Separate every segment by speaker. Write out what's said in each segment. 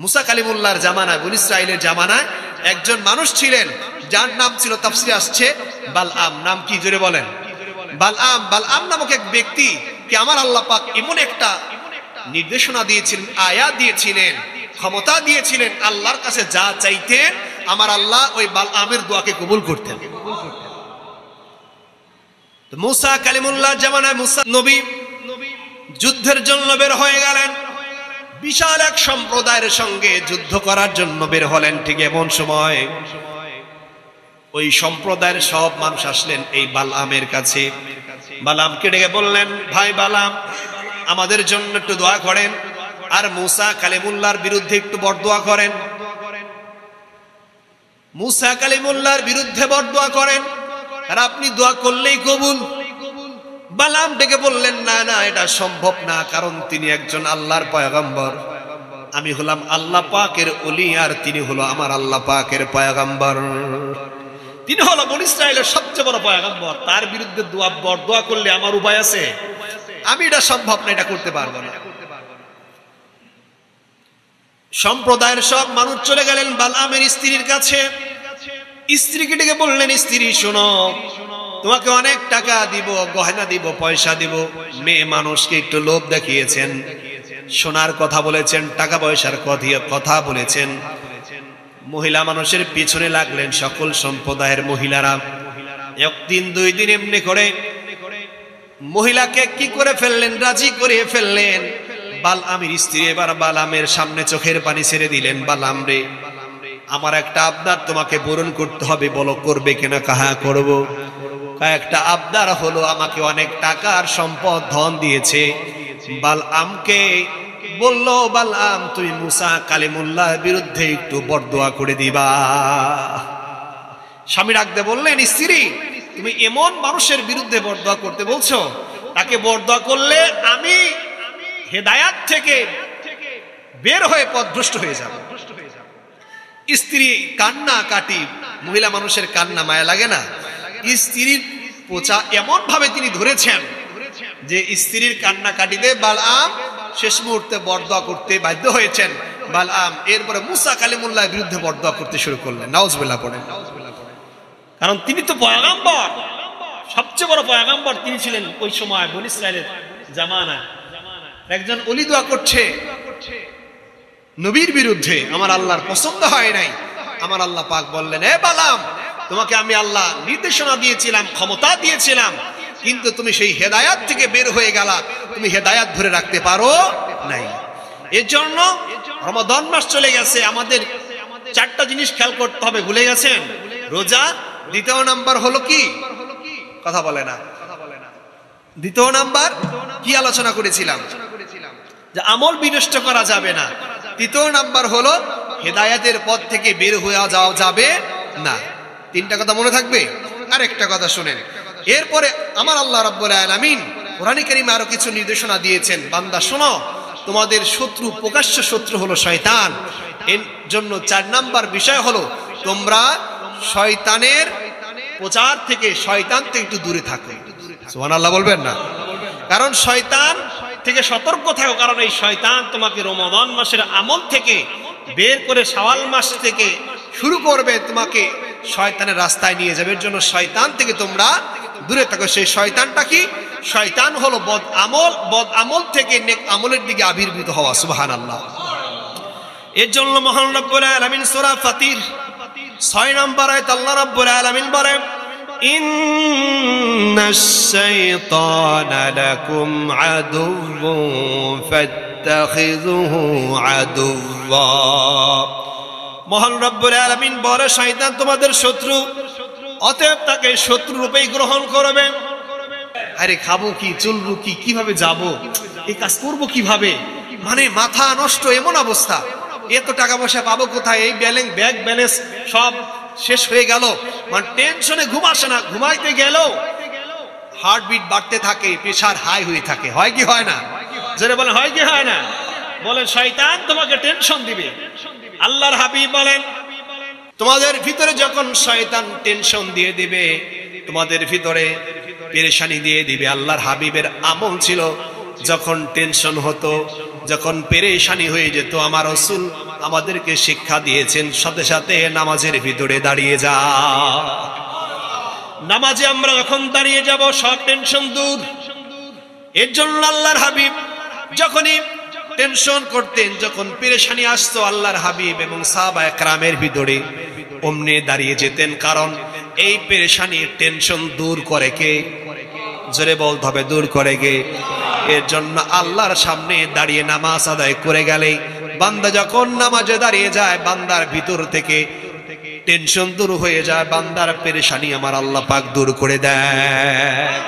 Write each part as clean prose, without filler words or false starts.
Speaker 1: মুসা কালিমুল্লাহর জামানায়, বনী ইসরাইলের জামানায় একজন মানুষ ছিলেন যার নাম ছিল, তাফসীরে আসছে বালআম। নাম কি জোরে বলেন? বালআম। বালআম নামক এক ব্যক্তি কে আমার আল্লাহ পাক এমন একটা নির্দেশনা দিয়েছিলেন, আয়াত দিয়েছিলেন, ক্ষমতা দিয়েছিলেন, আল্লাহর কাছে যা চাইতেন আমার আল্লাহ ওই বালআমের দোয়াকে কবুল করতেন। মুসা কালিমুল্লাহ জামানায় মুসা নবী যুদ্ধের জন্য বের হয়ে গেলেন, বিশাল এক সম্প্রদায়ের সঙ্গে যুদ্ধ করার জন্য বের হলেন। ঠিক এমন সময় ওই সম্প্রদায়ের সব মানুষ আসলেন এই বালআমের কাছে। বালআমকে ডেকে বললেন, ভাই বালআম, আমাদের জন্য একটু দোয়া করেন, আর মুসা কালিমুল্লাহর বিরুদ্ধে একটু বরদোয়া করেন। মুসা কালিমুল্লাহর বিরুদ্ধে বরদোয়া করেন, আর আপনি দোয়া করলেই কবুল। বালআম ডেকে বললেন, না না, এটা সম্ভব না, কারণ তিনি একজন আল্লাহর পয়গম্বর, আমি হলাম আল্লাহ পাকের ওলি, আর তিনি হলো আমার আল্লাহ পাকের পয়গম্বর। তিনি হলো বনী ইসরাইলের সবচেয়ে বড় পয়গম্বর, তার বিরুদ্ধে বরদোয়া করলে আমার উপায় আছে? আমি এটা সম্ভব না, এটা করতে পারবো না। সম্প্রদায়ের সব মানুষ চলে গেলেন বালআমের স্ত্রীর কাছে। স্ত্রীকে ডেকে বললেন, স্ত্রী শোনো, তোমাকে অনেক টাকা দিব, গয়না দিব, পয়সা দিব। মেয়ে মানুষকে একটু লোভ দেখিয়েছেন, সোনার কথা বলেছেন, টাকা পয়সার কথা বলেছেন। মহিলা মানুষের পিছনে লাগলেন সকল সম্প্রদায়ের মহিলারা। একদিন দুই দিন এমনি করে মহিলাকে কি করে ফেললেন, রাজি করে ফেললেন। বালআমের স্ত্রী এবার বালআমের সামনে চোখের পানি ছেড়ে দিলেন, বালআম রে, আমার একটা আবদার তোমাকে পূরণ করতে হবে, বলো করবে কিনা? কাহা করব। একটা আবদার হলো, আমাকে অনেক টাকার সম্পদ ধন দিয়েছে। বালআমকে বলল, বালআম তুমি মুসা কালিমুল্লাহর বিরুদ্ধে একটু বরদোয়া করে দিবা। স্বামী ডাকতে বললেন, স্ত্রী তুমি এমন মানুষের বিরুদ্ধে বরদোয়া করতে বলছো, তাকে বরদোয়া করলে আমি হেদায়াত থেকে বের হয়ে পথভ্রষ্ট হয়ে যাব। স্ত্রী কান্না কাটি, মহিলা মানুষের কান্না মায়া লাগে না? স্ত্রীর পোচা এমন ভাবে তিনি ধরেছেন যে স্ত্রীর কান্না কাটিতে বালআম শেষ মুহূর্তে বরদোয়া করতে বাধ্য হয়েছেন। বালআম এরপরে মুসা কালিমুল্লাহর বিরুদ্ধে বরদোয়া করতে শুরু করলেন। নাউজুবিল্লাহ পড়েন। কারণ তিনি তো পয়গম্বর, সবচেয়ে বড় পয়গম্বর তিনি ছিলেন ওই সময় বনী ইসরাইলের জামানায়। একজন ওলি দোয়া করছে নবীর বিরুদ্ধে, আমার আল্লাহর পছন্দ হয় নাই। আমার আল্লাহ পাক বললেন, এ বালআম, তোমাকে আমি আল্লাহ নির্দেশনা দিয়েছিলাম, ক্ষমতা দিয়েছিলাম, কিন্তু তুমি সেই হেদায়াত থেকে বের হয়ে গেলা, তুমি হেদায়াত ধরে রাখতে পারো নাই। এর জন্য রমাদান মাস চলে গেছে, আমাদের চারটা জিনিস খেয়াল করতে হবে, ভুলে গেছেন? রোজা, দ্বিতীয় নাম্বার হলো কি? কথা বলে না। দ্বিতীয় নাম্বার কি আলোচনা করেছিলাম? যে আমল বিনষ্ট করা যাবে না। তৃতীয় নাম্বার হলো হেদায়াতের পথ থেকে বের হয়ে যাওয়া যাবে না। তিনটা কথা মনে থাকবে। আর একটা কথা শুনেন, এরপরে আমার আল্লাহ রাব্বুল আলামিন কোরআনে কারীমে আরো কিছু নির্দেশনা দিয়েছেন। বান্দা শোনো, তোমাদের শত্রু, প্রকাশ্য শত্রু হলো শয়তান। এর জন্য 4 নাম্বার বিষয় হলো তোমরা শয়তানের প্রচার থেকে, শয়তান থেকে একটু দূরে থাকো। সুবহানাল্লাহ বলবেন না? কারণ শয়তান থেকে সতর্ক থাকো, কারণ এই শয়তান তোমাকে রমাদান মাসের আমল থেকে বের করে শাওয়াল মাস থেকে শুরু করবে, তোমাকে শয়তানের রাস্তায় নিয়ে যাবে। এর জন্য শয়তান থেকে তোমরা দূরে থাকো। সেই শয়তানটা কি? শয়তান হলো বদ আমল, বদ আমল থেকে নেক আমলের দিকে আবির্ভূত হওয়া। সুবহানাল্লাহ। এর জন্য মহান রব্বুল আলামিন সূরা ফাতির 6 নম্বর আয়াত আল্লাহ রাব্বুল আলামিন বলেন, ইন্নাশ শাইতানা লাকুম আদুউন ফাত্তাখিযুহু আদুওয়া। মহান রব্বুল আলামিন বলে, শয়তান তোমাদের শত্রু, অতএব তাকে শত্রু রূপেই গ্রহণ করবে। আরে খাবো কি, চলবো কি, কিভাবে যাব, এই কাজ করবো কিভাবে, মানে মাথা নষ্ট এমন অবস্থা। এত টাকা পয়সা পাবো কোথায়, এই ব্যাংক ব্যালেন্স সব শেষ হয়ে গেল, মানে টেনশনে ঘুম আসে না। ঘুমাইতে গেলেও হার্টবিট বাড়তে থাকে, প্রেসার হাই হয়ে থাকে। হয় কি হয় না? যারা বলেন হয় কি হয় না? বলেন শয়তান তোমাকে টেনশন দিবে। আল্লাহর হাবিব বলেন, তোমাদের ভিতরে যখন শয়তান টেনশন দিয়ে দিবে, তোমাদের ভিতরে পেরেশানি দিয়ে দিবে। আল্লাহর হাবিবের আমল ছিল, যখন টেনশন হতো যখন পেরেশানি হয়ে যেত আমার রাসূল আমাদেরকে শিক্ষা দিয়েছেন সাথে সাথে নামাজের ভিতরে দাঁড়িয়ে যা। নামাজে আমরা যখন দাঁড়িয়ে যাব সব টেনশন দূর। এর জন্য আল্লাহর হাবিব যখনই টেনশন করতেন, যখন পেরেশানি আসতো, আল্লাহর হাবিব এবং সাহাবায়ে কেরামের ভিতরে অমনি দাঁড়িয়ে যেতেন। কারণ এই পেরেশানির টেনশন দূর করে কে? জোরে বলতে হবে, দূর করে কে? এর জন্য আল্লাহর সামনে দাঁড়িয়ে নামাজ আদায় করে গেলে বান্দা যখন নামাজে দাঁড়িয়ে যায় বান্দার ভিতর থেকে টেনশন দূর হয়ে যায়, বান্দার পেরেশানি আমার আল্লাহ পাক দূর করে দেয়।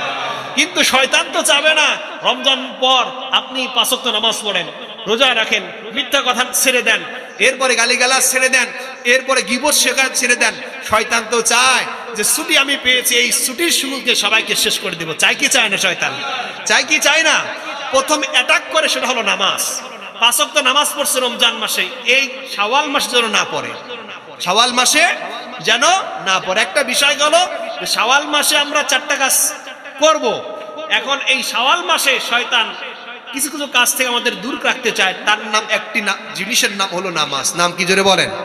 Speaker 1: কিন্তু শয়তান তো চাবে না রমজান পর আপনি 5 ওয়াক্ত নামাজ পড়েন, রোজা রাখেন, মিথ্যা কথা ছেড়ে দেন, এরপরে গালিগালাজ ছেড়ে দেন, এরপরে গীবত শিকায়ত ছেড়ে দেন। শয়তান তো চায় যে ছুটি আমি পেয়েছি, এই ছুটির শুরুতে সবাইকে শেষ করে দেব। চাই কি চায় না শয়তান? চাই কি চায় না? প্রথম অ্যাটাক করে সেটা হলো নামাজ। 5 ওয়াক্ত নামাজ পড়ছে রমজান মাসে, এই শাওয়াল মাসে যেন না পড়ে, শাওয়াল মাসে যেন না পড়ে। একটা বিষয় হলো শাওয়াল মাসে আমরা 4টা কাজ করব। এখন এই শাওয়াল মাসে শয়তান কিছু কিছু কাজ থেকে আমাদের দূর রাখতে চায়। তার নাম একটি জিনিসের নাম হলো নামাজ। নাম কি জোরে বলেন?